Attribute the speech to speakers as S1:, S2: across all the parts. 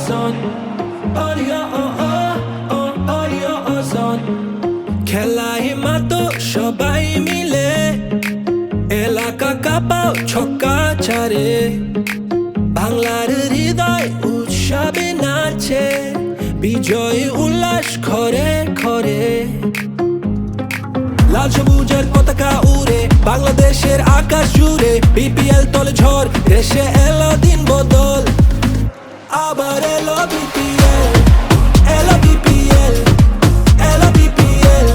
S1: son. Audio son. খেলায় মাতো সবাই মিলে এলাকা কাঁপাও ছক্কা ছাড়ে বাংলার হৃদয় উৎসবে নাচে বিজয় উল্লাস ঘরে ঘরে লাল সবুজের পতাকা উড়ে বাংলাদেশের আকাশ জুড়ে বিপিএল তলে ঝড় দেশে এলো দিন বদল আবার এলো বিপিএল এলো বিপিএল এলো বিপিএল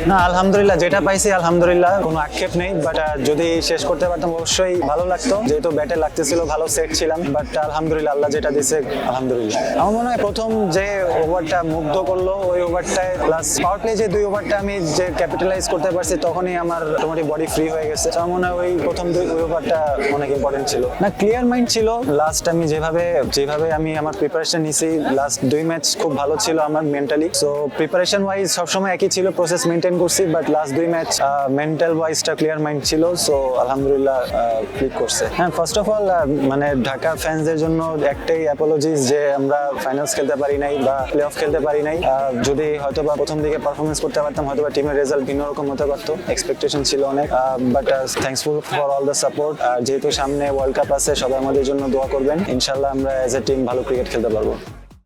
S2: না আলহামদুলিল্লাহ যেটা পাইছি আলহামদুলিল্লাহ কোনো আক্ষেপ নেই বাট যদি শেষ করতে পারতাম অবশ্যই ভালো লাগতো যেহেতু ব্যাটে লাগতেছিল ভালো সেট ছিলাম বাট আলহামদুলিল্লাহ আল্লাহ যেটা দিছে আলহামদুলিল্লাহ আমার মনে হয় প্রথম যে ওভারটা মুগ্ধ করলো ওই ওভারটায় প্লাস পাওয়ার প্লে যে 2 ওভারটা আমি যে ক্যাপিটালাইজ করতে পারছি তখনই আমার মোটামুটি বডি ফ্রি হয়ে গেছে আমার মনে হয় ওই প্রথম 2 ওভারটা অনেক ইম্পর্টেন্ট ছিল না ক্লিয়ার মাইন্ড ছিল লাস্ট আমি যেভাবে আমি আমার প্রিপারেশন নিছি লাস্ট 2 ম্যাচ খুব ভালো ছিল আমার মেন্টালি সো প্রিপারেশন ওয়াইজ সবসময় একই ছিল প্রসেস মেনটেন করছি বাট লাস্ট 2 ম্যাচ মেন্টাল ওয়াইজটা ক্লিয়ার মাইন্ড ছিল সো আলহামদুলিল্লাহ ক্লিক করছে হ্যাঁ ফার্স্ট অফ অল মানে ঢাকা ফ্যান্সদের জন্য একটাই অ্যাপোলজিস যে আমরা ফাইনালস খেলতে পারি নাই বা প্লে অফ খেলতে পারি নাই যদি হয়তোবা প্রথম দিকে পারফরমেন্স করতে পারতাম হয়তোবা টিমের রেজাল্ট ভিন্ন রকম হতে পারতো এক্সপেকটেশন ছিল অনেক but thankful for all the support যেহেতু সামনে ওয়ার্ল্ড কাপ আছে সবাই আমাদের জন্য দোয়া করবেন ইনশাআল্লাহ আমরা অ্যাজ এ টিম ভালো ক্রিকেট খেলতে পারবো